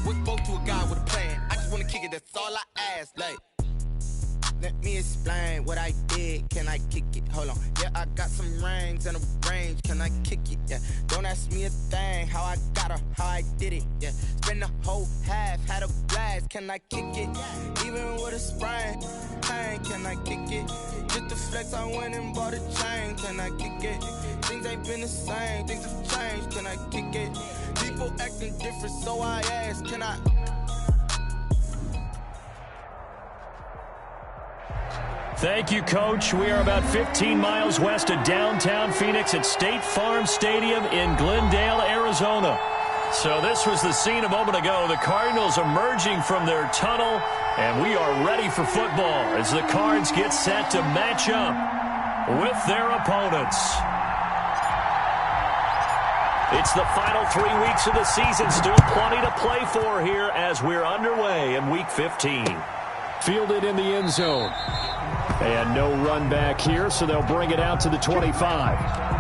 What spoke to a guy with a plan? I just wanna kick it, that's all I ask. Like, let me explain what I did. Can I kick it? Hold on. Yeah, I got some rings and a range. Can I kick it? Yeah. Don't ask me a thing. How I got her, how I did it. Yeah. Spend the whole half, had a blast. Can I kick it? Even with a sprain. Pain, can I kick it? Just to flex, I went and bought a chain. Can I kick it? Things ain't been the same. Things have changed. Can I kick it? People acting different, so I ask. Can I? Thank you, Coach. We are about 15 miles west of downtown Phoenix at State Farm Stadium in Glendale, Arizona. So this was the scene a moment ago. The Cardinals emerging from their tunnel, and we are ready for football as the Cards get set to match up with their opponents. It's the final 3 weeks of the season. Still plenty to play for here as we're underway in Week 15. Fielded in the end zone. And no run back here, so they'll bring it out to the 25.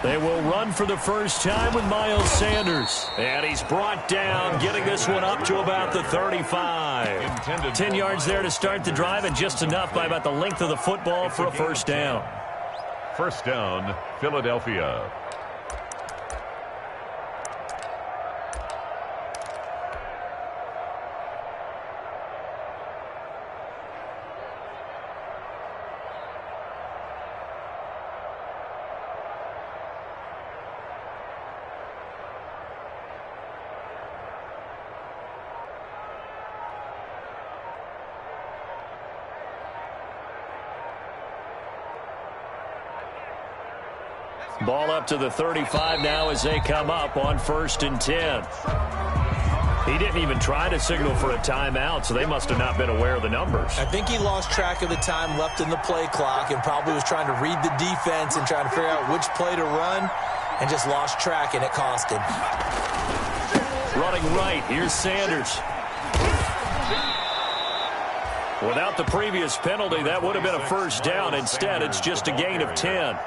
They will run for the first time with Miles Sanders. And he's brought down, getting this one up to about the 35. 10 yards there to start the drive, and just enough by about the length of the football for a first down. First down, Philadelphia. Ball up to the 35 now as they come up on 1st and 10. He didn't even try to signal for a timeout, so they must have not been aware of the numbers. I think he lost track of the time left in the play clock and probably was trying to read the defense and trying to figure out which play to run and just lost track, and it cost him. Running right, here's Sanders. Without the previous penalty, that would have been a first down. Instead, it's just a gain of 10.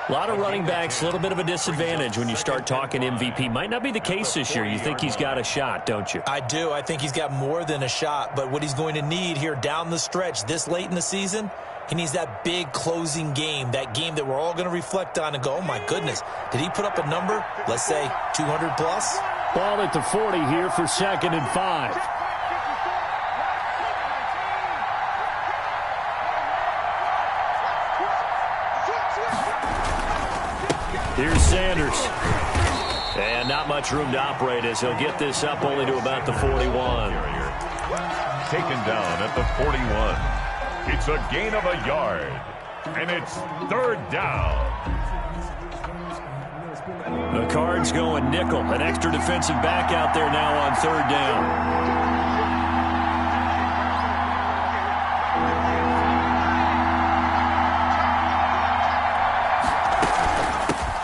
A lot of running backs, a little bit of a disadvantage when you start talking MVP. Might not be the case this year. You think he's got a shot, don't you? I do. I think he's got more than a shot. But what he's going to need here down the stretch this late in the season, he needs that big closing game, that game that we're all going to reflect on and go, oh, my goodness, did he put up a number, let's say 200 plus? Ball at the 40 here for 2nd and 5. Here's Sanders. And not much room to operate as he'll get this up only to about the 41. Taken down at the 41. It's a gain of a yard. And it's 3rd down. The Cards going nickel. An extra defensive back out there now on 3rd down.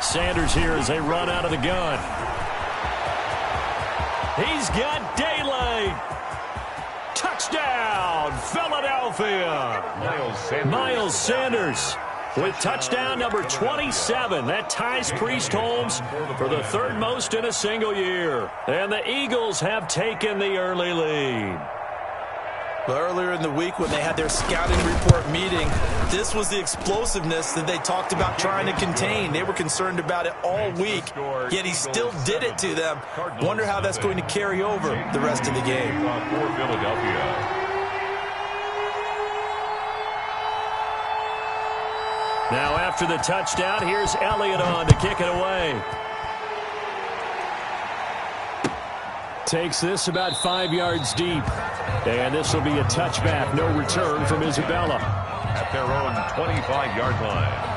Sanders here as they run out of the gun. He's got daylight. Touchdown, Philadelphia. Miles Sanders with touchdown number 27. That ties Priest Holmes for the 3rd most in a single year. And the Eagles have taken the early lead. But earlier in the week when they had their scouting report meeting, this was the explosiveness that they talked about trying to contain. They were concerned about it all week, yet he still did it to them. Wonder how that's going to carry over the rest of the game. For Philadelphia. Now after the touchdown, here's Elliott on to kick it away. Takes this about 5 yards deep. And this will be a touchback, no return from Isabella. At their own 25-yard line.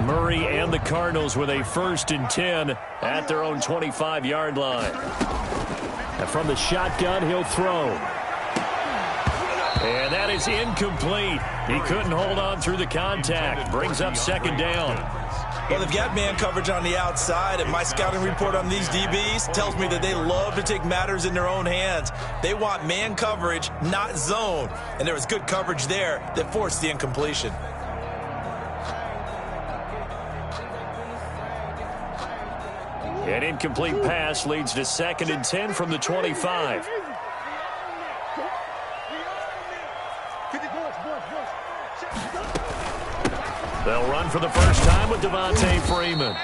Murray and the Cardinals with a 1st and 10 at their own 25-yard line. And from the shotgun, he'll throw. And that is incomplete. He couldn't hold on through the contact. Brings up 2nd down. Well, they've got man coverage on the outside, and my scouting report on these DBs tells me that they love to take matters in their own hands. They want man coverage, not zone. And there was good coverage there that forced the incompletion. An incomplete pass leads to 2nd and 10 from the 25. They'll run for the first time with Devontae Freeman.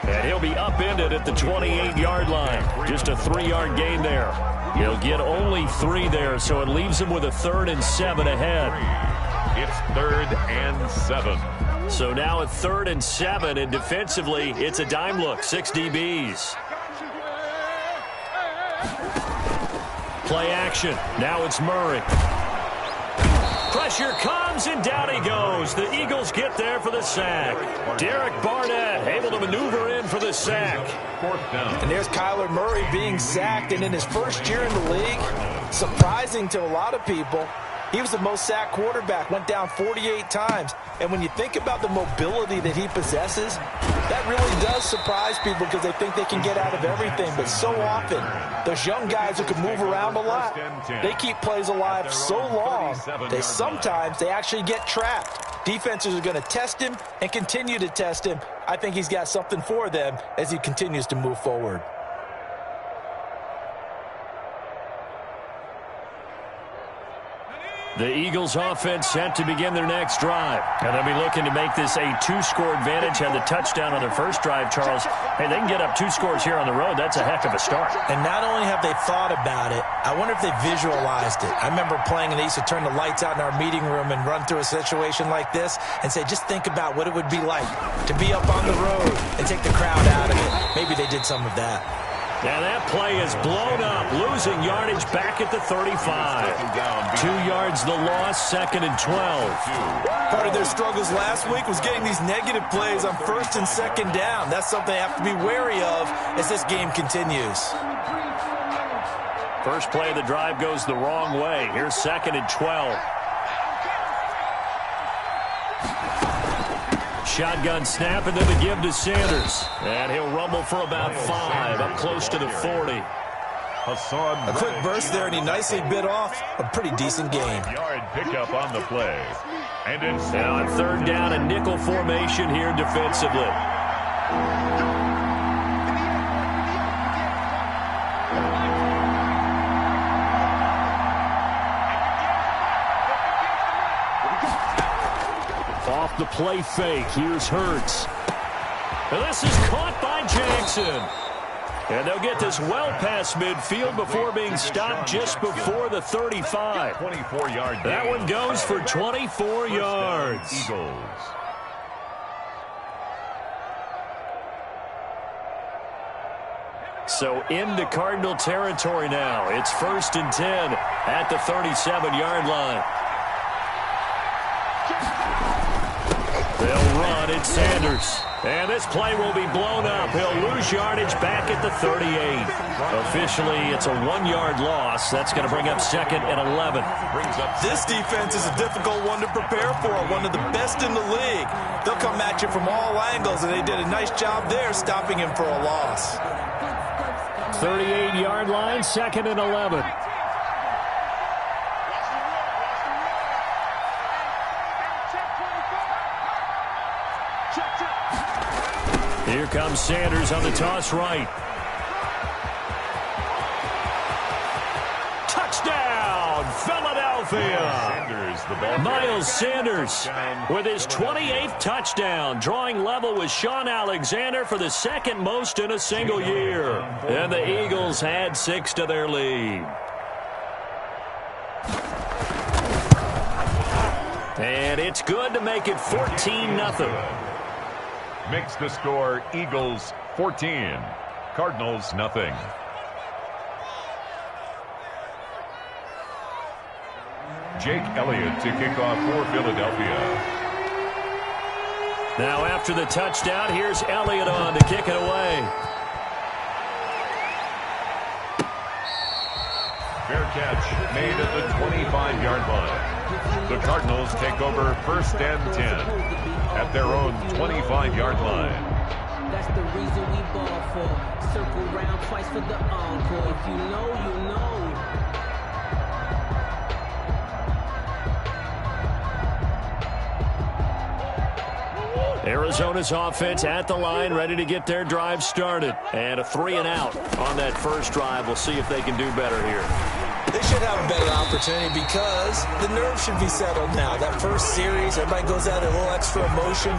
And he'll be upended at the 28-yard line. Just a 3-yard gain there. He'll get only 3 there, so it leaves him with a 3rd and 7 ahead. It's 3rd and 7. So now a 3rd and 7, and defensively, it's a dime look. 6 DBs. Play action. Now it's Murray. Pressure comes, and down he goes. The Eagles get there for the sack. Derek Barnett able to maneuver in for the sack. 4th down. And there's Kyler Murray being sacked, and in his first year in the league, surprising to a lot of people, he was the most sacked quarterback, went down 48 times. And when you think about the mobility that he possesses, that really does surprise people because they think they can get out of everything. But so often, those young guys who can move around a lot, they keep plays alive so long, they actually get trapped. Defenses are going to test him and continue to test him. I think he's got something for them as he continues to move forward. The Eagles offense set to begin their next drive. And they'll be looking to make this a 2-score advantage. Had the touchdown on their first drive, Charles. Hey, they can get up 2 scores here on the road. That's a heck of a start. And not only have they thought about it, I wonder if they visualized it. I remember playing and they used to turn the lights out in our meeting room and run through a situation like this and say, just think about what it would be like to be up on the road and take the crowd out of it. Maybe they did some of that. Now that play is blown up, losing yardage back at the 35. 2 yards the loss, 2nd and 12. Part of their struggles last week was getting these negative plays on 1st and 2nd down. That's something they have to be wary of as this game continues. First play of the drive goes the wrong way. Here's 2nd and 12. Shotgun snap, and then the give to Sanders. And he'll rumble for about 5, up close to the 40. A quick burst there, and he nicely bit off a pretty decent game. Yard pickup on the play. And it's now on 3rd down, a nickel formation here defensively. Off the play fake, here's Hurts. And this is caught by Jackson. And they'll get this well past midfield before being stopped just before the 35. 24-yard. That one goes for 24 yards. Eagles. So into Cardinal territory now. It's 1st and 10 at the 37-yard line. They'll run at Sanders. And this play will be blown up. He'll lose yardage back at the 38. Officially, it's a 1-yard loss. That's going to bring up 2nd and 11. This defense is a difficult one to prepare for, one of the best in the league. They'll come at you from all angles, and they did a nice job there stopping him for a loss. 38-yard line, 2nd and 11. Here comes Sanders on the toss right. Touchdown, Philadelphia! Philadelphia. Miles Sanders with his 28th touchdown, drawing level with Sean Alexander for the second most in a single year. And the Eagles add 6 to their lead. And it's good to make it 14-0. Makes the score Eagles 14, Cardinals nothing. Jake Elliott to kick off for Philadelphia. Now after the touchdown, here's Elliott on to kick it away. Fair catch made at the 25-yard line. The Cardinals take over 1st and 10 at their own 25-yard line. That's the reason we ball for. Circle round twice for the encore. If you know, you know. Arizona's offense at the line, ready to get their drive started. And a 3-and-out on that first drive. We'll see if they can do better here. They should have a better opportunity because the nerves should be settled now. That first series, everybody goes out a little extra emotion.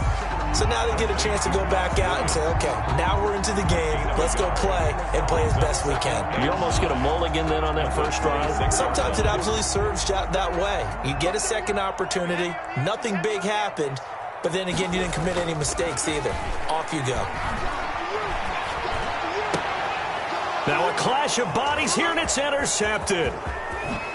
So now they get a chance to go back out and say, okay, now we're into the game. Let's go play and play as best we can. You almost get a mulligan then on that first drive? Sometimes it absolutely serves that way. You get a second opportunity. Nothing big happened. But then again, you didn't commit any mistakes either. Off you go. Now a clash of bodies here, and it's intercepted.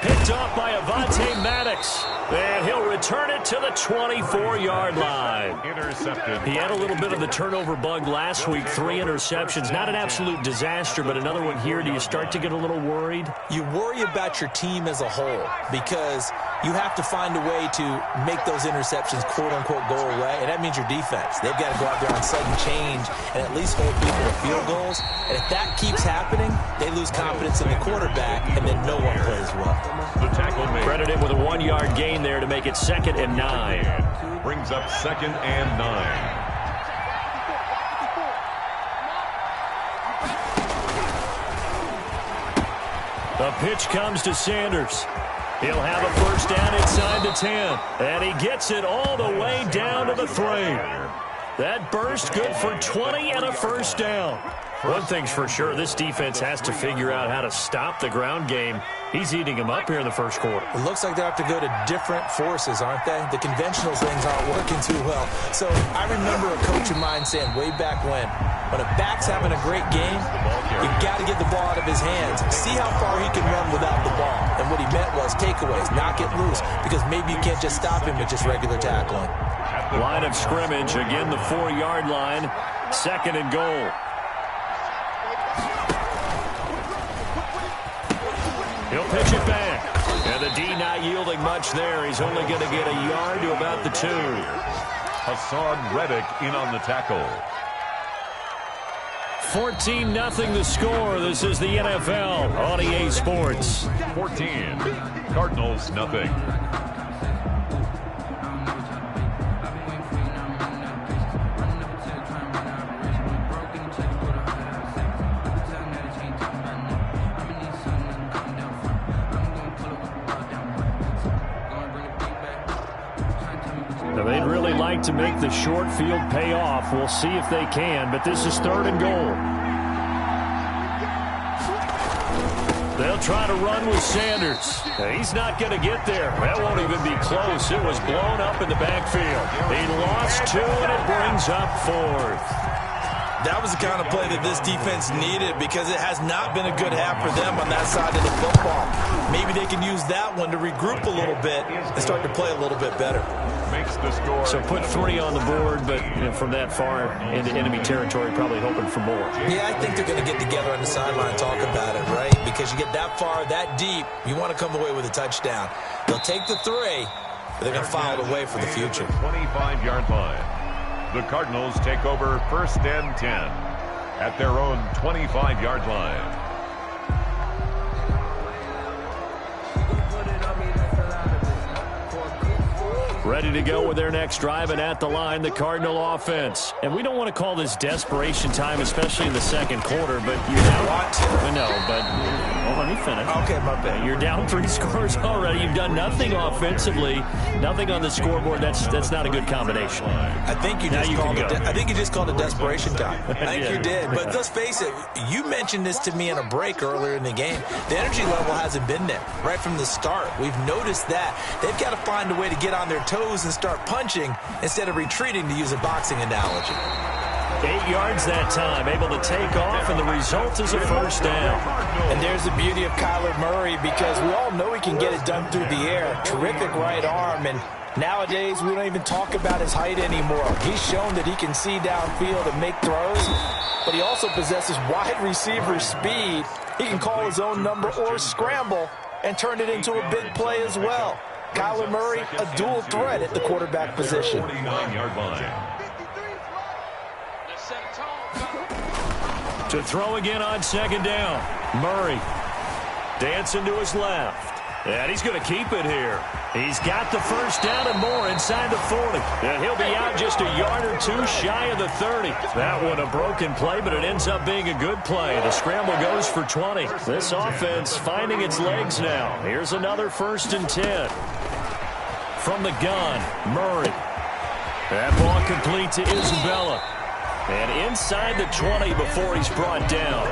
Picked off by Avonte Maddox. And he'll return it to the 24-yard line. Intercepted. He had a little bit of the turnover bug last week. 3 interceptions. Not an absolute disaster, but another one here. Do you start to get a little worried? You worry about your team as a whole because you have to find a way to make those interceptions, quote-unquote, go away, and that means your defense. They've got to go out there on sudden change and at least hold people to field goals. And if that keeps happening, they lose confidence in the quarterback, and then no one plays well. The tackle made. Credit him with a 1-yard gain there to make it 2nd and 9. Brings up 2nd and 9. The pitch comes to Sanders. He'll have a first down inside the 10. And he gets it all the way down to the 3. That burst good for 20 and a first down. One thing's for sure, this defense has to figure out how to stop the ground game. He's eating him up here in the first quarter. It looks like they have to go to different forces, aren't they? The conventional things aren't working too well. So I remember a coach of mine saying way back when a back's having a great game, you've got to get the ball out of his hands. See how far he can run without the ball. And what he meant was takeaways, knock it loose, because maybe you can't just stop him with just regular tackling. Line of scrimmage, again the 4-yard line, 2nd and goal. He'll pitch it back. And the D not yielding much there. He's only going to get a yard to about the 2. Hassan Reddick in on the tackle. 14-0 the score. This is the NFL on EA Sports. 14, Cardinals nothing. They'd really like to make the short field pay off. We'll see if they can, but this is 3rd and goal. They'll try to run with Sanders. He's not going to get there. That won't even be close. It was blown up in the backfield. He lost 2, and it brings up 4th. That was the kind of play that this defense needed because it has not been a good half for them on that side of the football. Maybe they can use that one to regroup a little bit and start to play a little bit better. Makes the score. So put 3 on the board, but from that far into enemy territory, probably hoping for more. Yeah, I think they're going to get together on the sideline and talk about it, right? Because you get that far, that deep, you want to come away with a touchdown. They'll take the 3, but they're going to file it away for the future. 25-yard line. The Cardinals take over 1st and 10 at their own 25-yard line. Ready to go with their next drive, and at the line, the Cardinal offense. And we don't want to call this desperation time, especially in the second quarter, but you know. Want to. I know, but Well, let me finish. Okay, my bad. You're down 3 scores already. You've done nothing offensively, nothing on the scoreboard. That's not a good combination. I think you just called it desperation time. I think you did. But let's face it, you mentioned this to me in a break earlier in the game. The energy level hasn't been there right from the start. We've noticed that. They've got to find a way to get on their toes and start punching instead of retreating, to use a boxing analogy. 8 yards that time, able to take off, and the result is a first down. And there's the beauty of Kyler Murray, because we all know he can get it done through the air. Terrific right arm, and nowadays we don't even talk about his height anymore. He's shown that he can see downfield and make throws, but he also possesses wide receiver speed. He can call his own number or scramble and turn it into a big play as well. Kyler Murray, a dual threat at the quarterback position. 49-yard line. To throw again on second down. Murray dancing to his left. And he's going to keep it here. He's got the first down and more inside the 40. And he'll be out just a yard or two shy of the 30. That one a broken play, but it ends up being a good play. The scramble goes for 20. This offense finding its legs now. Here's another 1st and 10. From the gun, Murray. That ball complete to Isabella. And inside the 20 before he's brought down.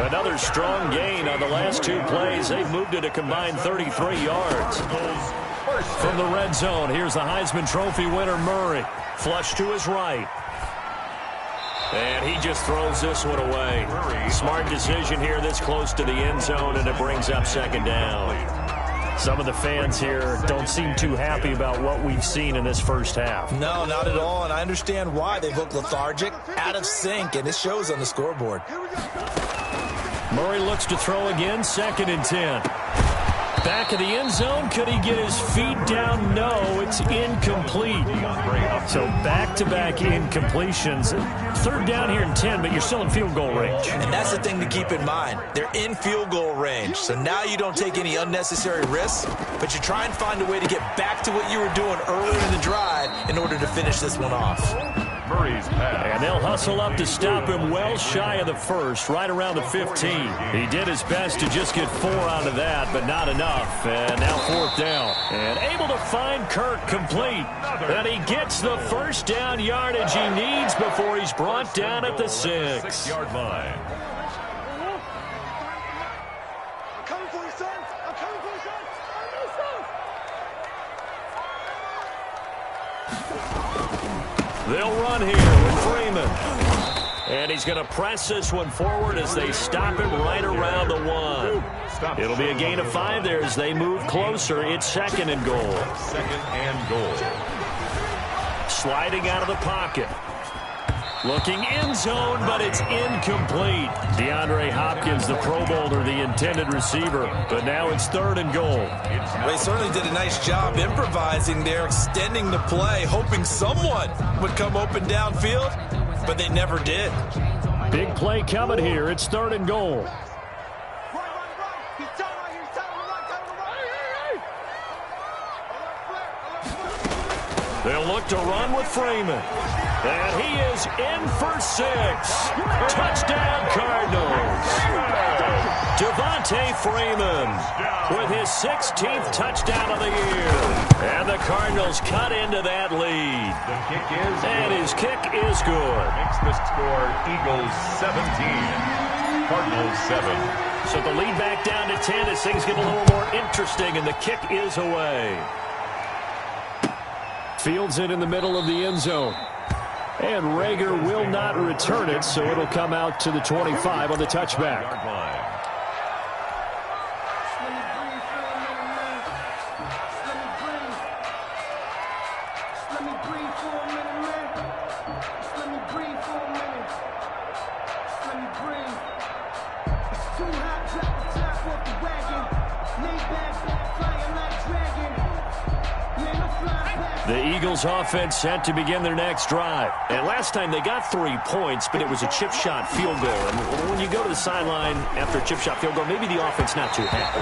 Another strong gain on the last 2 plays. They've moved it a combined 33 yards. From the red zone, here's the Heisman Trophy winner, Murray. Flush to his right. And he just throws this one away. Smart decision here this close to the end zone, and it brings up second down. Some of the fans here don't seem too happy about what we've seen in this first half. No, not at all, and I understand why. They've looked lethargic, out of sync, and it shows on the scoreboard. Murray looks to throw again, 2nd and 10. Back of the end zone, could he get his feet down? No, it's incomplete. So back-to-back incompletions. 3rd down here and 10, but you're still in field goal range. And that's the thing to keep in mind. They're in field goal range, so now you don't take any unnecessary risks, but you try and find a way to get back to what you were doing earlier in the drive in order to finish this one off. Murray's pass. And they'll hustle up to stop him well shy of the 1st, right around the 15. He did his best to just get 4 out of that, but not enough. And now 4th down. And able to find Kirk complete. And he gets the first down yardage he needs before he's brought down at the 6-yard line. I'm coming for you, son. I'm coming for you, son. They'll run here with Freeman. And he's going to press this one forward as they stop him right around the 1. It'll be a gain of 5 there as they move closer. It's 2nd and goal. 2nd and goal. Sliding out of the pocket. Looking end zone, but it's incomplete. DeAndre Hopkins, the Pro Bowler, the intended receiver. But now it's 3rd and goal. They certainly did a nice job improvising there, extending the play, hoping someone would come open downfield, but they never did. Big play coming here. It's 3rd and goal. They'll look to run with Freeman. And he is in for 6. Touchdown, Cardinals. Devontae Freeman with his 16th touchdown of the year. And the Cardinals cut into that lead. The kick is and his kick is good. Makes the score Eagles 17, Cardinals 7. So the lead back down to 10 as things get a little more interesting, and the kick is away. Fields it in the middle of the end zone. And Rager will not return it, so it'll come out to the 25 on the touchback. Man, The Eagles offense set to begin their next drive. And last time they got 3 points, but it was a chip shot field goal. And when you go to the sideline after a chip shot field goal, maybe the offense not too happy.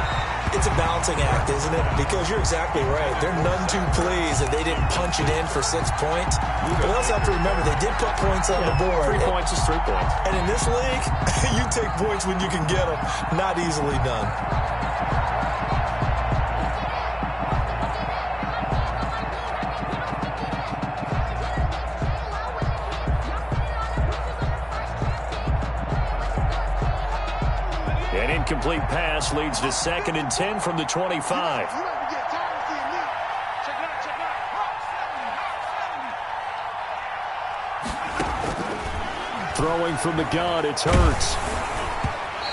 It's a balancing act, isn't it? Because you're exactly right. They're none too pleased that they didn't punch it in for 6 points. But they also have to remember they did put points on the board. 3 points is 3 points. And in this league, you take points when you can get them. Not easily done. An incomplete pass leads to 2nd and 10 from the 25. Throwing from the gun, it's Hurts.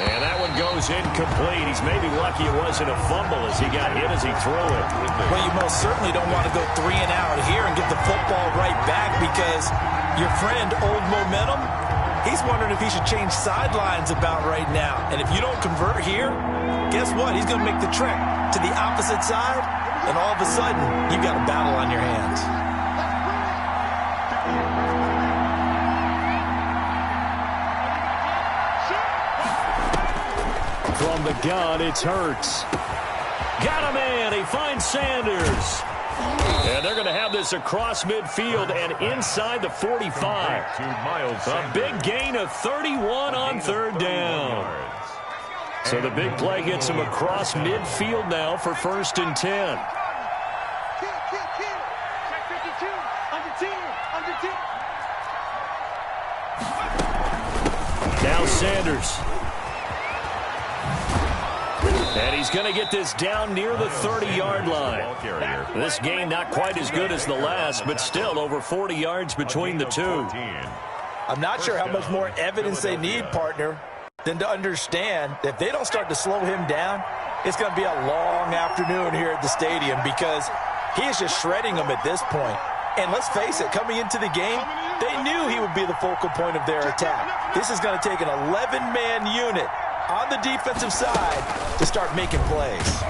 And that one goes incomplete. He's maybe lucky it wasn't a fumble as he got hit as he threw it. Well, you most certainly don't want to go 3 and out here and get the football right back because your friend, Old Momentum, he's wondering if he should change sidelines about right now. And if you don't convert here, guess what? He's going to make the trek to the opposite side, and all of a sudden, you've got a battle on your hands. From the gun, it's Hurts. Got him in. He finds Sanders. And they're going to have this across midfield and inside the 45. A big gain of 31 on 3rd down. So the big play gets him across midfield now for 1st and 10. Now Sanders. And he's going to get this down near the 30-yard line. This game not quite as good as the last, but still over 40 yards between the two. I'm not sure how much more evidence they need, partner, than to understand that if they don't start to slow him down, it's going to be a long afternoon here at the stadium because he is just shredding them at this point. And let's face it, coming into the game, they knew he would be the focal point of their attack. This is going to take an 11-man unit on the defensive side to start making plays.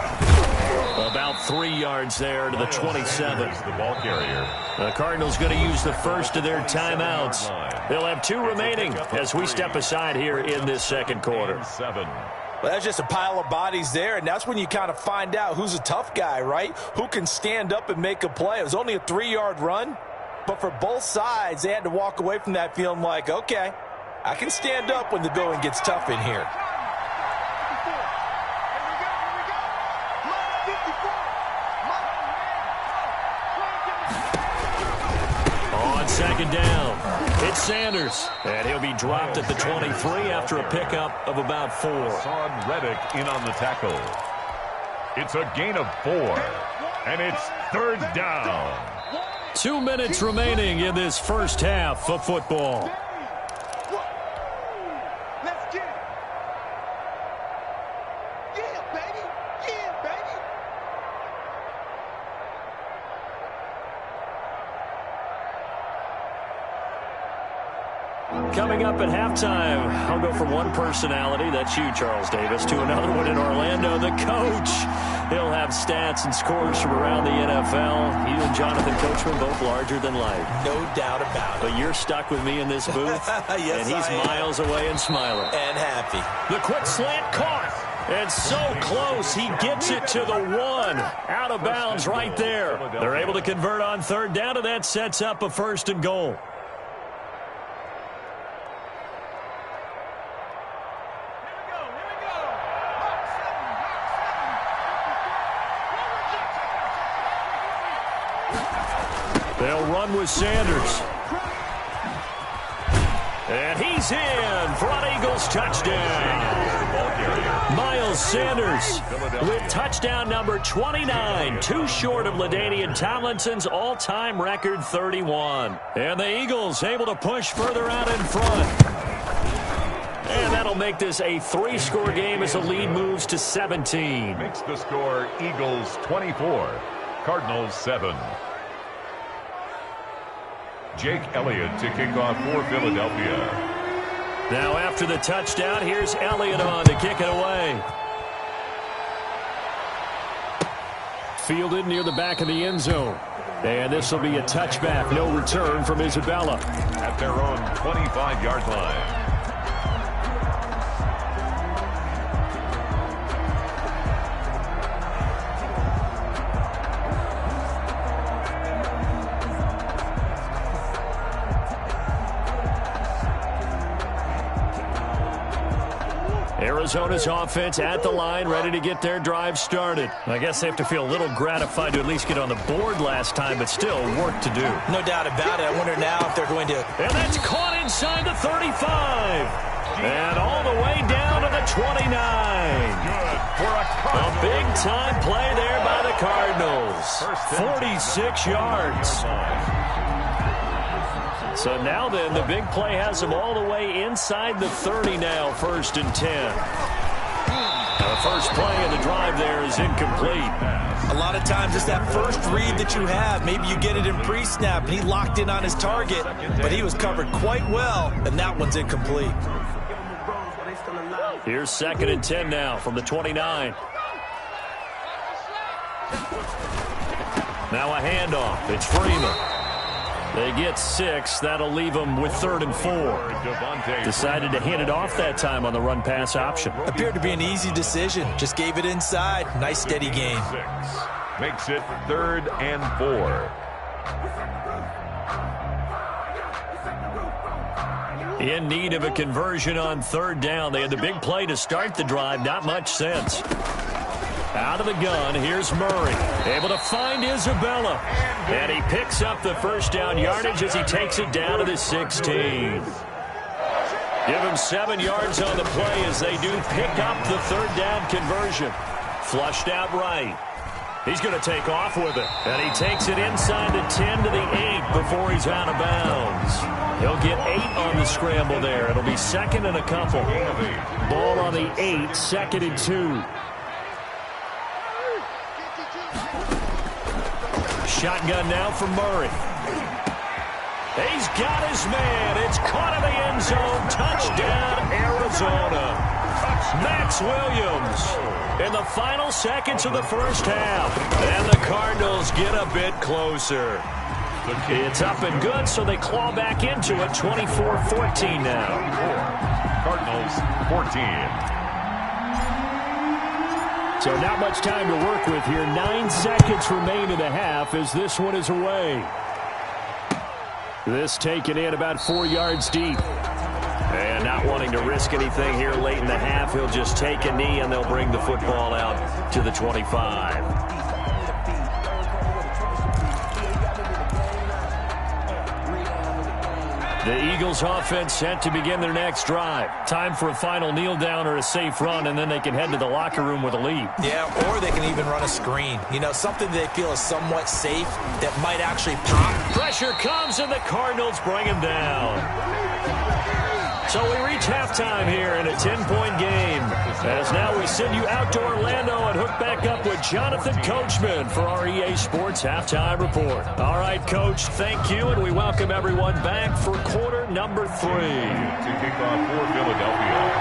About 3 yards there to the 27. The ball carrier. The Cardinals going to use the first of their timeouts. They'll have 2 remaining as we step aside here in this 2nd quarter. Well, that's just a pile of bodies there, and that's when you kind of find out who's a tough guy, right? Who can stand up and make a play. It was only a 3-yard run, but for both sides, they had to walk away from that feeling like, okay, I can stand up when the going gets tough in here. On 2nd down, it's Sanders, and he'll be dropped at the 23 after a pickup of about 4. Hassan Reddick in on the tackle. It's a gain of 4, and it's 3rd down. 2 minutes remaining in this first half of football. Let's get it. Yeah, baby. Yeah, baby. Coming up at halftime, I'll go from one personality, that's you, Charles Davis, to another one in Orlando, the coach. He'll have stats and scores from around the NFL. You and Jonathan Coachman both larger than life. No doubt about it. But you're stuck with me in this booth, Yes, and he's miles away and smiling. And happy. The quick slant caught. And so close, he gets it to the 1. Out of bounds right there. They're able to convert on 3rd down, and that sets up a 1st and goal. They'll run with Sanders. And he's in for an Eagles touchdown. Miles Sanders with touchdown number 29, 2 short of LaDainian Tomlinson's all-time record 31. And the Eagles able to push further out in front. And that'll make this a 3-score game as the lead moves to 17. Makes the score Eagles 24, Cardinals 7. Jake Elliott to kick off for Philadelphia. Now after the touchdown, here's Elliott on to kick it away. fielded near the back of the end zone. And this will be a touchback. No return from Isabella. At their own 25-yard line. Arizona's offense at the line, ready to get their drive started. I guess they have to feel a little gratified to at least get on the board last time, but still work to do. No doubt about it. I wonder now if they're going to... And that's caught inside the 35. And all the way down to the 29. A big-time play there by the Cardinals. 46 yards. So now then, the big play has them all the way inside the 30 now, 1st and 10. The first play of the drive there is incomplete. A lot of times it's that first read that you have. Maybe you get it in pre-snap, and he locked in on his target, but he was covered quite well, and that one's incomplete. Here's 2nd and 10 now from the 29. Now a handoff. It's Freeman. They get 6. That'll leave them with 3rd and 4. Decided to hand it off that time on the run-pass option. Appeared to be an easy decision. Just gave it inside. Nice, steady game. 6 makes it 3rd and 4. In need of a conversion on 3rd down. They had the big play to start the drive. Not much sense. Out of the gun, here's Murray. Able to find Isabella. And he picks up the first down yardage as he takes it down to the 16. Give him 7 yards on the play as they do pick up the 3rd down conversion. Flushed out right. He's going to take off with it. And he takes it inside the 10 to the 8 before he's out of bounds. He'll get 8 on the scramble there. It'll be 2nd and a couple. Ball on the 8, 2nd and 2. Shotgun now for Murray. He's got his man. It's caught in the end zone. Touchdown, Arizona. Max Williams in the final seconds of the first half. And the Cardinals get a bit closer. It's up and good, so they claw back into it. 24-14 now. Cardinals 14. So not much time to work with here. 9 seconds remain in the half as this one is away. This taken in about 4 yards deep. And not wanting to risk anything here late in the half, he'll just take a knee and they'll bring the football out to the 25. The Eagles offense set to begin their next drive. Time for a final kneel down or a safe run, and then they can head to the locker room with a lead. Yeah, or they can even run a screen. You know, something they feel is somewhat safe that might actually pop. Pressure comes, and the Cardinals bring him down. So we reach halftime here in a 10-point game. As now we send you out to Orlando and hook back up with Jonathan Coachman for our EA Sports Halftime Report. All right, Coach, thank you, and we welcome everyone back for quarter number 3. To kick off for Philadelphia.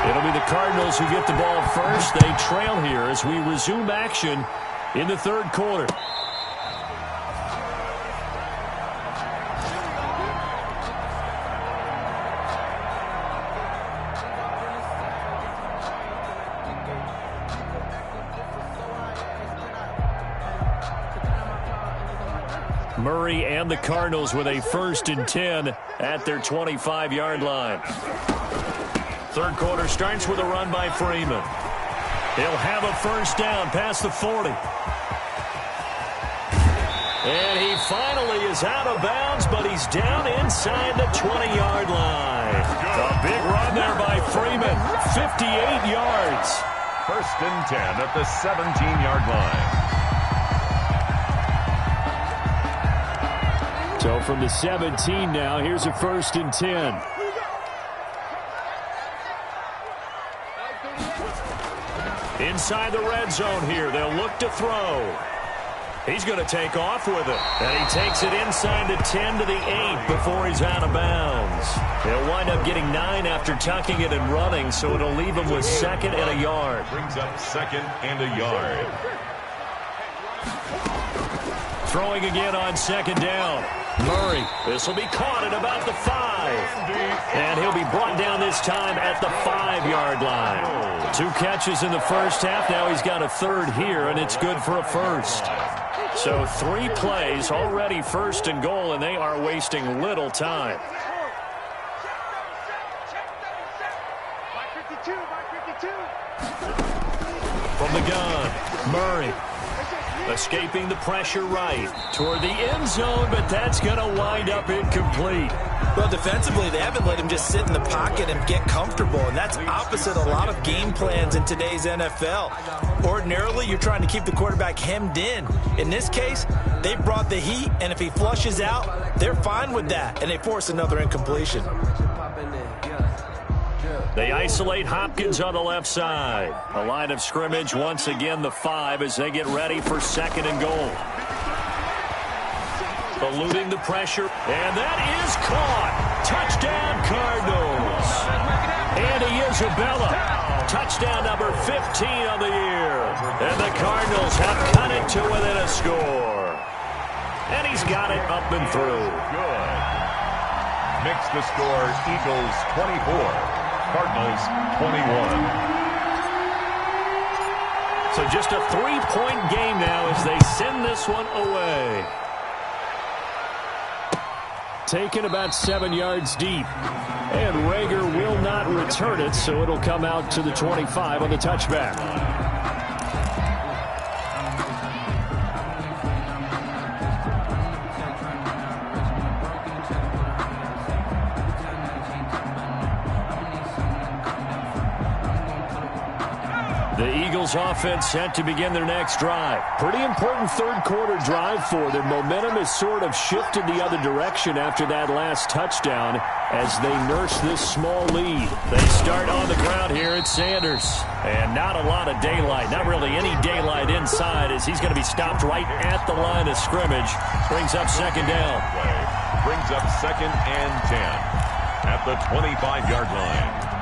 It'll be the Cardinals who get the ball first. They trail here as we resume action in the 3rd quarter. Murray and the Cardinals with a 1st and 10 at their 25-yard line. 3rd quarter starts with a run by Freeman. He'll have a first down past the 40. And he finally is out of bounds, but he's down inside the 20-yard line. A big run there by Freeman. 58 yards. 1st and 10 at the 17-yard line. So from the 17 now, here's a 1st and 10. Inside the red zone here, they'll look to throw. He's going to take off with it. And he takes it inside the 10 to the 8 before he's out of bounds. He'll wind up getting 9 after tucking it and running, so it'll leave him with 2nd and a yard. Brings up 2nd and a yard. Throwing again on second down. Murray. This will be caught at about the 5. And he'll be brought down this time at the 5-yard line. 2 catches in the first half. Now he's got a third here, and it's good for a first. So 3 plays, already first and goal, and they are wasting little time. From the gun, Murray. Escaping the pressure right toward the end zone, but that's going to wind up incomplete. Well, defensively, they haven't let him just sit in the pocket and get comfortable, and that's opposite a lot of game plans in today's NFL. Ordinarily, you're trying to keep the quarterback hemmed in. In this case, they brought the heat, and if he flushes out, they're fine with that, and they force another incompletion. They isolate Hopkins on the left side. A line of scrimmage, once again the 5 as they get ready for second and goal. Eluding the pressure, and that is caught. Touchdown, Cardinals. Andy Isabella, touchdown number 15 on the year. And the Cardinals have cut it to within a score. And he's got it up and through. Good. Makes the score Eagles 24. Cardinals 21. So just a 3-point game now as they send this one away. Taken about 7 yards deep. And Rager will not return it, so it'll come out to the 25 on the touchback. The Eagles offense set to begin their next drive. Pretty important third-quarter drive for them. Momentum has sort of shifted the other direction after that last touchdown as they nurse this small lead. They start on the ground here at Sanders. And not a lot of daylight. Not really any daylight inside as he's going to be stopped right at the line of scrimmage. Brings up second down. Brings up second and 10 at the 25-yard line.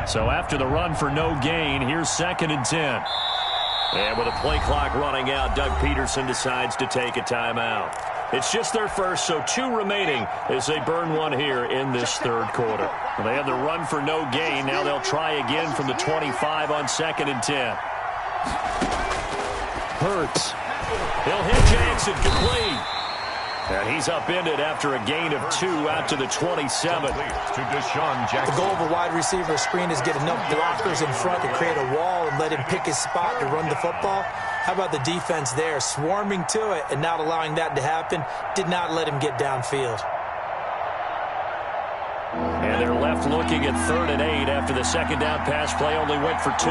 So after the run for no gain, here's second and 10. And with a play clock running out, Doug Peterson decides to take a timeout. It's just their first, so 2 remaining as they burn one here in this third quarter. Well, they have the run for no gain. Now they'll try again from the 25 on second and 10. Hurts. He'll hit Jackson complete. And he's upended after a gain of 2 out to the 27. To Deshaun Jackson. The goal of a wide receiver screen is get enough blockers in front to create a wall and let him pick his spot to run the football. How about the defense there, swarming to it and not allowing that to happen? Did not let him get downfield. And they're left looking at 3rd and 8 after the second down pass play only went for 2.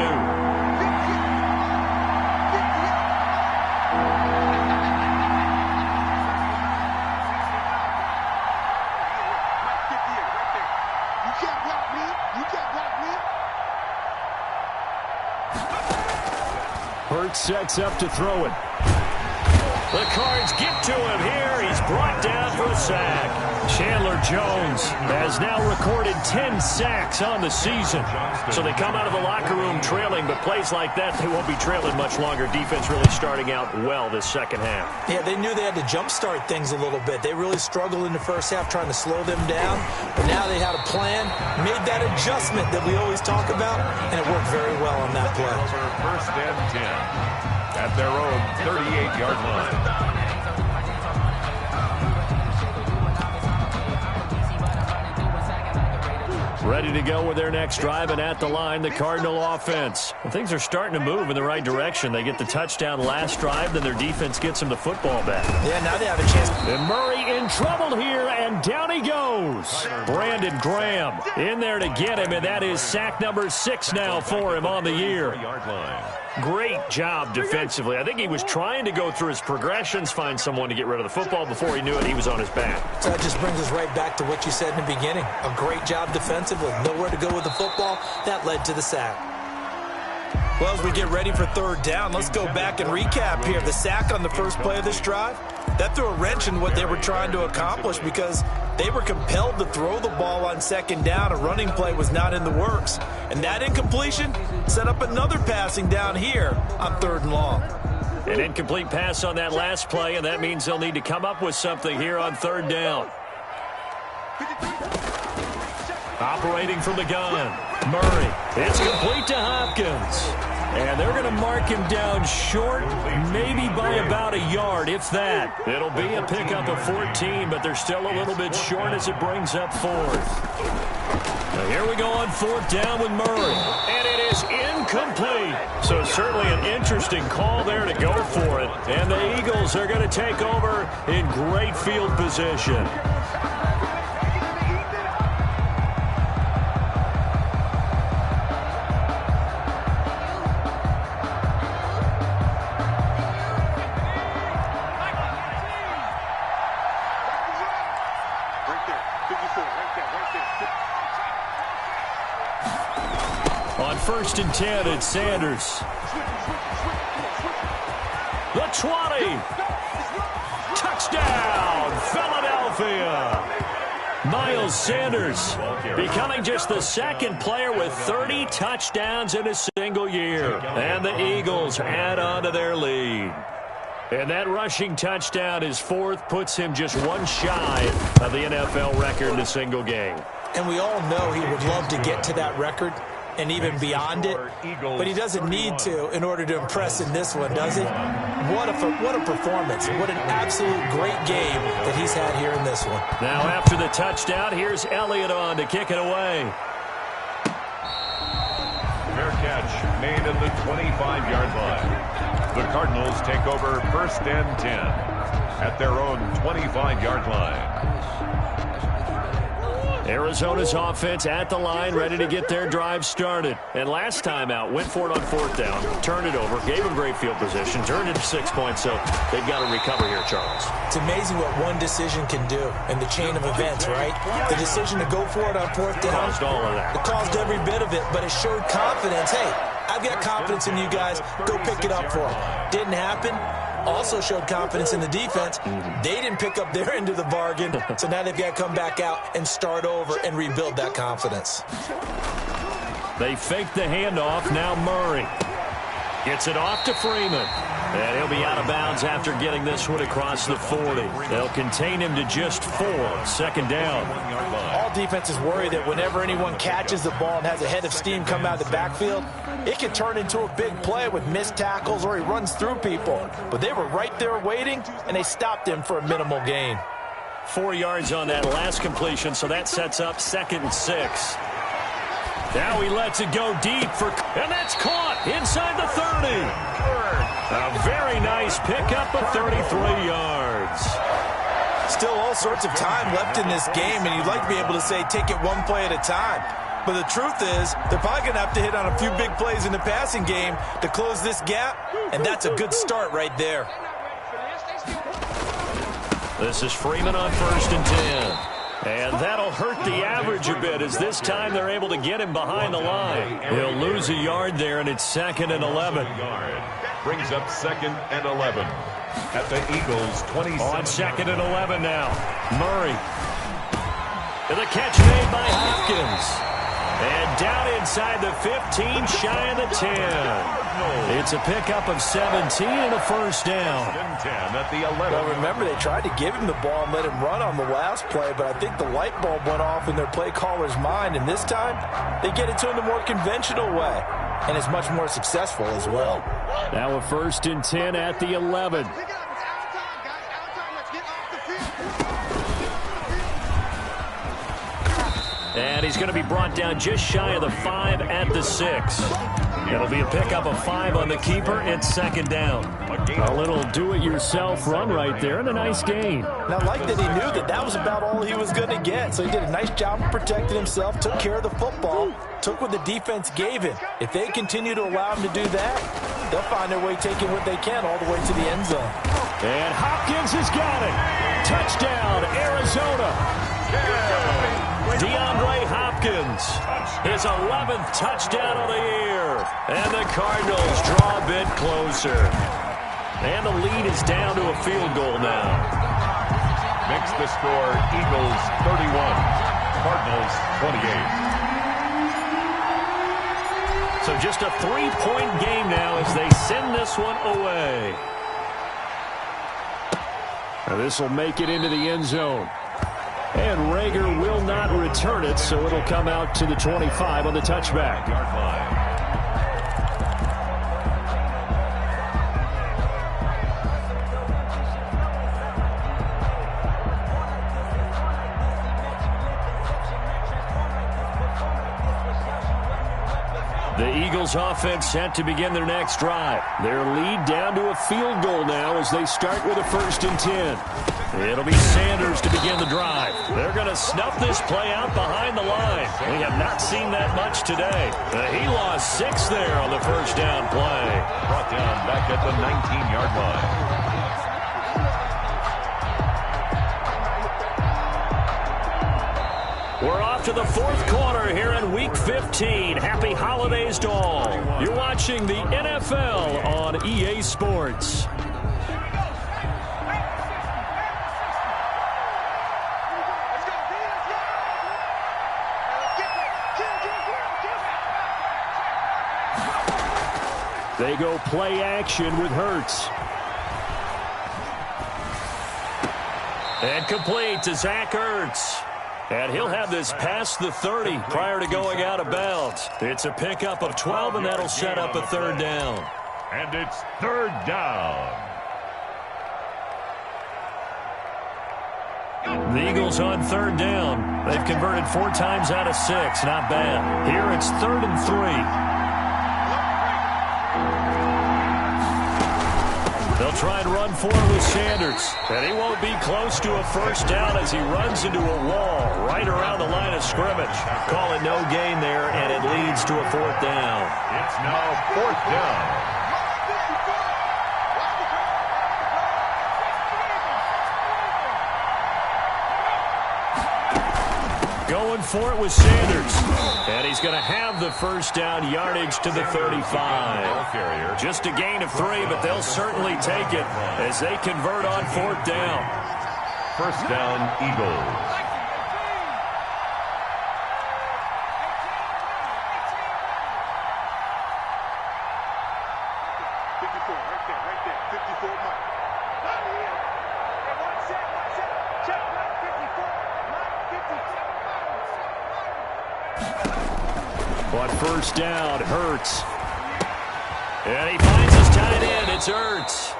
Hurts sets up to throw it. The Cards get to him here. He's brought down for a sack. Chandler Jones has now recorded 10 sacks on the season. So they come out of the locker room trailing, but plays like that, they won't be trailing much longer. Defense really starting out well this second half. Yeah, they knew they had to jumpstart things a little bit. They really struggled in the first half trying to slow them down, but now they had a plan, made that adjustment that we always talk about, and it worked very well on that play. First and 10 at their own 38-yard line. Ready to go with their next drive, and at the line, the Cardinal offense. And things are starting to move in the right direction. They get the touchdown last drive, then their defense gets them the football back. Yeah, now they have a chance. And Murray in trouble here, and down he goes. Brandon Graham in there to get him, and that is sack number 6 now for him on the year. Yard line. Great job defensively. I think he was trying to go through his progressions, find someone to get rid of the football. Before he knew it, he was on his back. So that just brings us right back to what you said in the beginning. A great job defensively. Nowhere to go with the football. That led to the sack. Well, as we get ready for third down, let's go back and recap here. The sack on the first play of this drive, that threw a wrench in what they were trying to accomplish because they were compelled to throw the ball on second down. A running play was not in the works. And that incompletion set up another passing down here on third and long. An incomplete pass on that last play, and that means they'll need to come up with something here on third down. Operating from the gun, Murray. It's complete to Hopkins. And they're going to mark him down short, maybe by about a yard, if that. It'll be a pickup of 14, but they're still a little bit short as it brings up fourth. Now here we go on fourth down with Murray. And it is incomplete. So certainly an interesting call there to go for it. And the Eagles are going to take over in great field position. On 1st and 10, it's Sanders. The 20. Touchdown, Philadelphia. Miles Sanders becoming just the second player with 30 touchdowns in a single year. And the Eagles add on to their lead. And that rushing touchdown, his fourth, puts him just one shy of the NFL record in a single game. And we all know he would love to get to that record and even beyond it, but he doesn't need to in order to impress in this one, does he? What a performance. What an absolute great game that he's had here in this one. Now after the touchdown, here's Elliott on to kick it away. Fair catch made at the 25-yard line. The Cardinals take over 1st and 10 at their own 25-yard line. Arizona's offense at the line, ready to get their drive started. And last time out, went for it on fourth down, turned it over, gave them great field position, turned it to 6 points, so they've got to recover here, Charles. It's amazing what one decision can do in the chain of events, right? The decision to go for it on fourth down. Caused all of that. It caused every bit of it, but it showed confidence. Hey, I've got confidence in you guys. Go pick it up for them. Didn't happen. Also showed confidence in the defense. They didn't pick up their end of the bargain, so now they've got to come back out and start over and rebuild that confidence. They fake the handoff. Now Murray gets it off to Freeman. And he'll be out of bounds after getting this one across the 40. They'll contain him to just 4. Second down. All defenses worry that whenever anyone catches the ball and has a head of steam come out of the backfield, it can turn into a big play with missed tackles or he runs through people. But they were right there waiting, and they stopped him for a minimal gain. 4 yards on that last completion, so that sets up 2nd and 6. Now he lets it go deep and that's caught inside the 30. A very nice pickup of 33 yards. Still all sorts of time left in this game, and you'd like to be able to say take it one play at a time. But the truth is, they're probably going to have to hit on a few big plays in the passing game to close this gap, and that's a good start right there. This is Freeman on 1st and 10. And that'll hurt the average a bit as this time they're able to get him behind the line. He'll lose a yard there, and it's 2nd and 11. Brings up 2nd and 11 at the Eagles' 27. On 2nd and 11 now. Murray. And the catch made by Hopkins. And down inside the 15, shy of the 10. It's a pickup of 17 and a first down. At the 11. Well, remember, they tried to give him the ball and let him run on the last play, but I think the light bulb went off in their play caller's mind, and this time they get it to him the more conventional way, and it's much more successful as well. Now a 1st and 10 at the 11. And he's going to be brought down just shy of the 5 at the 6. It'll be a pickup of 5 on the keeper. It's 2nd down. A little do-it-yourself run right there and a nice gain. Now, I like that he knew that that was about all he was going to get. So he did a nice job of protecting himself, took care of the football, took what the defense gave him. If they continue to allow him to do that, they'll find their way taking what they can all the way to the end zone. And Hopkins has got it. Touchdown, Arizona. DeAndre Hopkins, his 11th touchdown of the year. And the Cardinals draw a bit closer. And the lead is down to a field goal now. Makes the score Eagles 31, Cardinals 28. So just a 3-point game now as they send this one away. Now this will make it into the end zone. And Rager will not return it, so it'll come out to the 25 on the touchback. Yard line. The Eagles offense set to begin their next drive. Their lead down to a field goal now as they start with a 1st and 10. It'll be Sanders to begin the drive. They're going to snuff this play out behind the line. We have not seen that much today. He lost 6 there on the first down play. Brought down back at the 19-yard line. We're off to the 4th quarter here in Week 15. Happy holidays to all. You're watching the NFL on EA Sports. They go play action with Hurts. And complete to Zach Ertz. And he'll have this past the 30 prior to going out of bounds. It's a pickup of 12, and that'll set up a 3rd down. And it's 3rd down. The Eagles on 3rd down. They've converted 4 times out of 6. Not bad. Here it's 3rd and 3. They'll try and run for it with Sanders. And he won't be close to a 1st down as he runs into a wall right around the line of scrimmage. Call it no gain there, and it leads to a 4th down. It's now 4th down. Going for it with Sanders. And he's going to have the 1st down yardage to the 35. Just a gain of 3, but they'll certainly take it as they convert on 4th down. 1st down, Eagles. On 1st down, Hurts. And he finds his tight end. It's Ertz.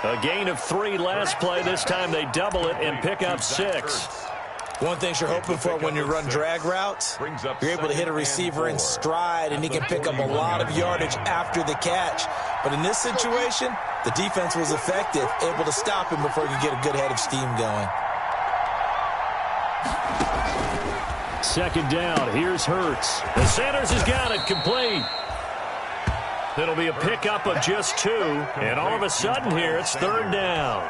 A gain of 3 last play. This time they double it and pick up 6. One thing you're hoping for when you run drag routes, you're able to hit a receiver in stride, and he can pick up a lot of yardage after the catch. But in this situation, the defense was effective, able to stop him before he could get a good head of steam going. 2nd down. Here's Hurts. And Sanders has got it complete. It'll be a pickup of just 2. And all of a sudden here, it's 3rd down.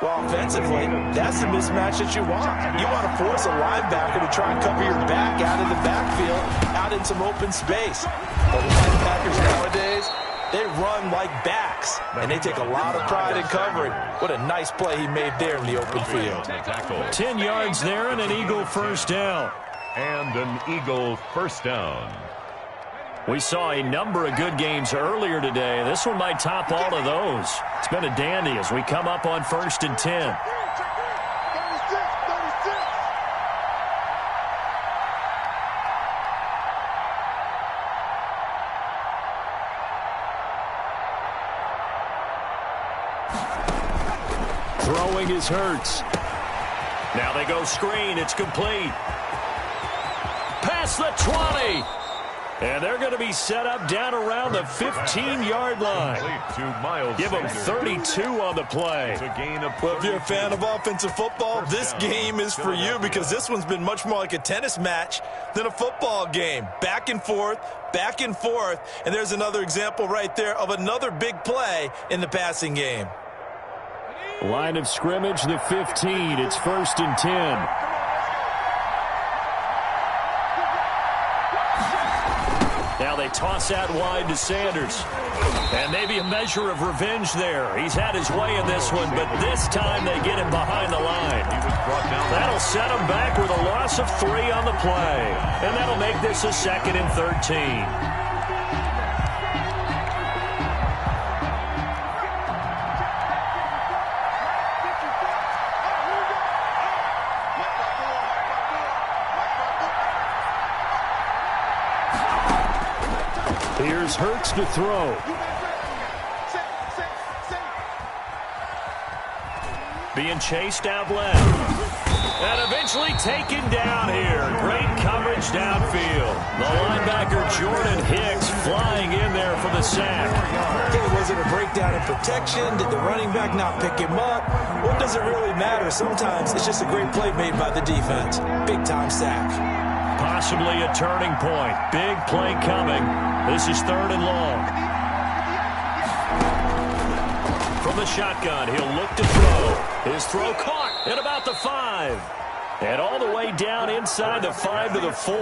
Well, offensively, that's the mismatch that you want. You want to force a linebacker to try and cover your back out of the backfield, out in some open space. But linebackers nowadays, they run like backs, and they take a lot of pride in covering. What a nice play he made there in the open field. 10 yards there and an Eagle 1st down. And an Eagle 1st down. We saw a number of good games earlier today. This one might top all of those. It's been a dandy as we come up on 1st and 10. Throwing is Hurts. Now they go screen. It's complete. Past the 20. And they're going to be set up down around the 15-yard line. Give them 32 on the play. Well, if you're a fan of offensive football, this game is for you because this one's been much more like a tennis match than a football game. Back and forth, and there's another example right there of another big play in the passing game. Line of scrimmage, the 15. It's 1st and 10. Now they toss that wide to Sanders. And maybe a measure of revenge there. He's had his way in this one, but this time they get him behind the line. That'll set him back with a loss of 3 on the play. And that'll make this a 2nd and 13. Here's Hurts to throw. Being chased out left. And eventually taken down here. Great coverage downfield. The linebacker Jordan Hicks flying in there for the sack. Okay, was it a breakdown in protection? Did the running back not pick him up? What does it really matter? Sometimes it's just a great play made by the defense. Big-time sack. Possibly a turning point. Big play coming. This is 3rd and long. From the shotgun, he'll look to throw. His throw caught at about the 5. And all the way down inside the 5 to the 4.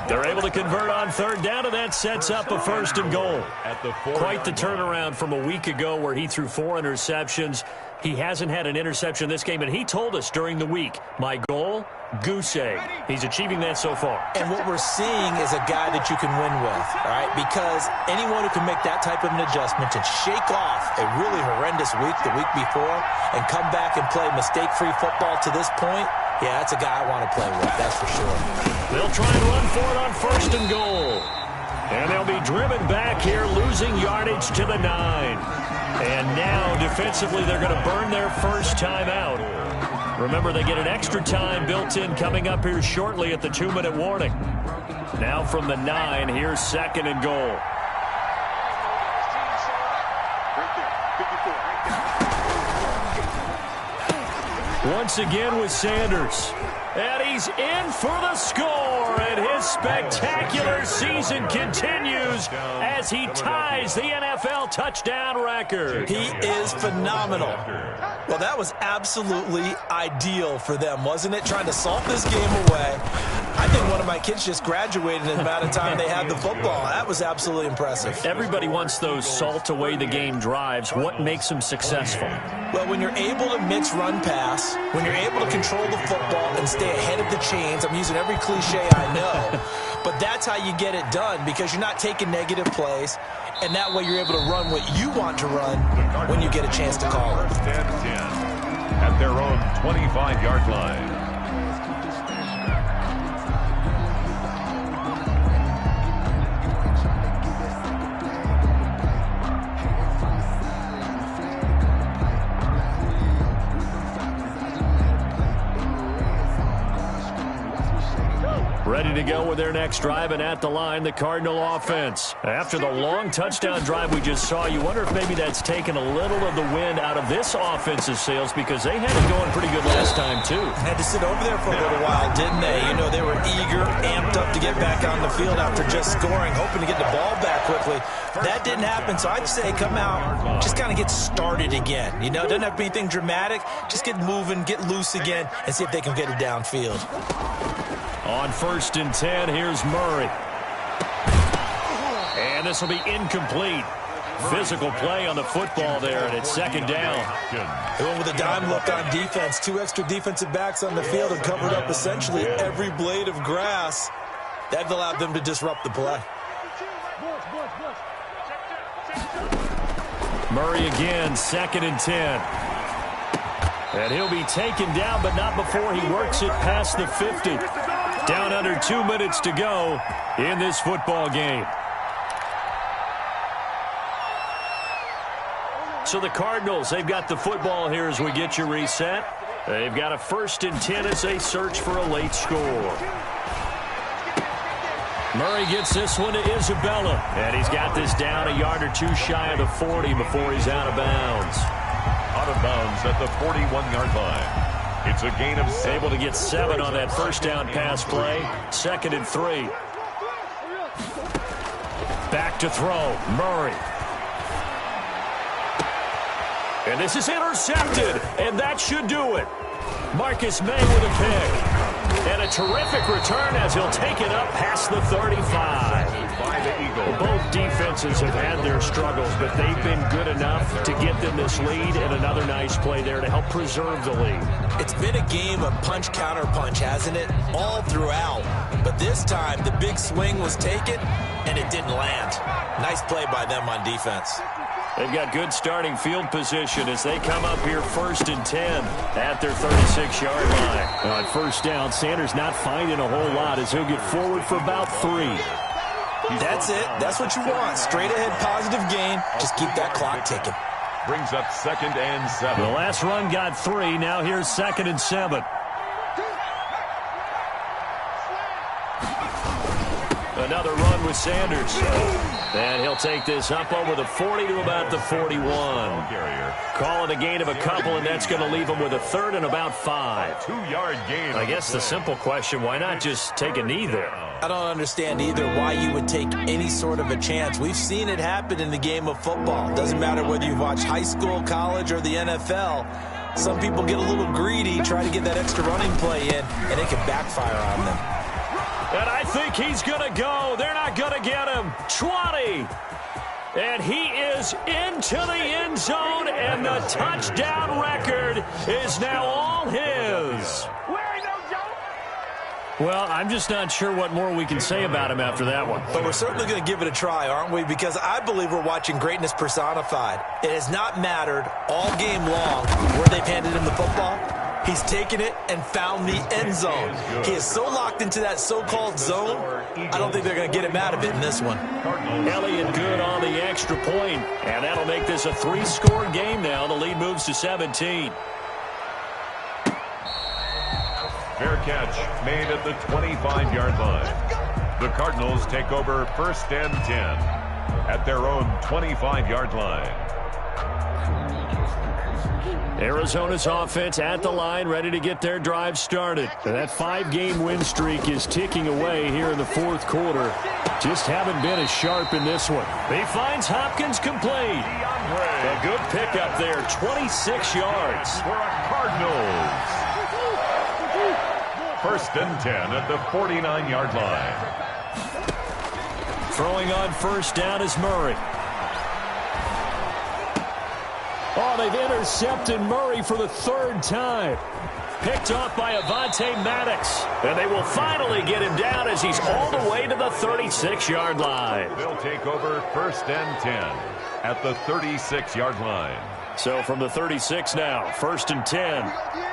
They're able to convert on 3rd down, and that sets up a 1st and goal. Quite the turnaround from a week ago where he threw 4 interceptions. He hasn't had an interception this game, and he told us during the week, my goal, goose egg. He's achieving that so far. And what we're seeing is a guy that you can win with, all right? Because anyone who can make that type of an adjustment to shake off a really horrendous week the week before and come back and play mistake-free football to this point, yeah, that's a guy I want to play with, that's for sure. They'll try and run for it on 1st and goal. And they'll be driven back here, losing yardage to the 9. And now, defensively, they're going to burn their first time out. Remember, they get an extra time built in coming up here shortly at the 2-minute warning. Now from the 9, here's 2nd and goal. Once again with Sanders. And he's in for the score, and his spectacular season continues as he ties the NFL touchdown record. He is phenomenal. Well, that was absolutely ideal for them, wasn't it? Trying to salt this game away. I think one of my kids just graduated in the amount of time they had the football. That was absolutely impressive. Everybody wants those salt-away-the-game drives. What makes them successful? Well, when you're able to mix run-pass, when you're able to control the football and stay ahead of the chains, I'm using every cliche I know, but that's how you get it done because you're not taking negative plays, and that way you're able to run what you want to run when you get a chance to call it. At their own 25-yard line. Ready to go with their next drive, and at the line, the Cardinal offense. After the long touchdown drive we just saw, you wonder if maybe that's taken a little of the wind out of this offense's sails because they had it going pretty good last time, too. Had to sit over there for a little while, didn't they? You know, they were eager, amped up to get back on the field after just scoring, hoping to get the ball back quickly. That didn't happen, so I'd say come out, just kind of get started again. You know, doesn't have to be anything dramatic. Just get moving, get loose again, and see if they can get it downfield. On 1st and 10, here's Murray. And this will be incomplete. Physical play on the football there, and it's 2nd down. They went with a dime look on defense. 2 extra defensive backs on the field and covered up essentially every blade of grass. That allowed them to disrupt the play. Murray again, 2nd and 10. And he'll be taken down, but not before he works it past the 50. Down under 2 minutes to go in this football game. So the Cardinals, they've got the football here as we get you reset. They've got a 1st and 10 as they search for a late score. Murray gets this one to Isabella. And he's got this down a yard or two shy of the 40 before he's out of bounds. Out of bounds at the 41-yard line. It's a gain of 7. Able to get 7 on that first down pass play. 2nd and 3. Back to throw. Murray. And this is intercepted. And that should do it. Marcus May with a pick. And a terrific return as he'll take it up past the 35. Both defenses have had their struggles, but they've been good enough to get them this lead, and another nice play there to help preserve the lead. It's been a game of punch-counter-punch, hasn't it? All throughout. But this time, the big swing was taken, and it didn't land. Nice play by them on defense. They've got good starting field position as they come up here 1st and 10 at their 36-yard line. On first down, Sanders not finding a whole lot as he'll get forward for about 3. That's it. That's what you want. Straight ahead positive gain. Just keep that clock ticking. Brings up 2nd and 7. The last run got 3. Now here's 2nd and 7. Another run with Sanders. And he'll take this up over the 40 to about the 41. Call it a gain of a couple, and that's going to leave him with a 3rd and about 5. 2-yard gain. I guess the simple question, why not just take a knee there? I don't understand either why you would take any sort of a chance. We've seen it happen in the game of football. Doesn't matter whether you've watched high school, college, or the NFL. Some people get a little greedy, try to get that extra running play in, and it can backfire on them. And I think he's going to go. They're not going to get him. 20. And he is into the end zone, and the touchdown record is now all his. Well, I'm just not sure what more we can say about him after that one. But we're certainly going to give it a try, aren't we? Because I believe we're watching greatness personified. It has not mattered all game long where they've handed him the football. He's taken it and found the end zone. He is so locked into that so-called zone, I don't think they're going to get him out of it in this one. Elliott good on the extra point, and that'll make this a 3-score game now. The lead moves to 17. Fair catch made at the 25-yard line. The Cardinals take over 1st and 10 at their own 25-yard line. Arizona's offense at the line, ready to get their drive started. And that 5-game win streak is ticking away here in the 4th quarter. Just haven't been as sharp in this one. He finds Hopkins complete. A good pickup there, 26 yards. For a Cardinals. 1st and 10 at the 49-yard line. Throwing on first down is Murray. Oh, they've intercepted Murray for the 3rd time. Picked off by Avonte Maddox. And they will finally get him down as he's all the way to the 36-yard line. They'll take over 1st and 10 at the 36-yard line. So from the 36 now, 1st and 10.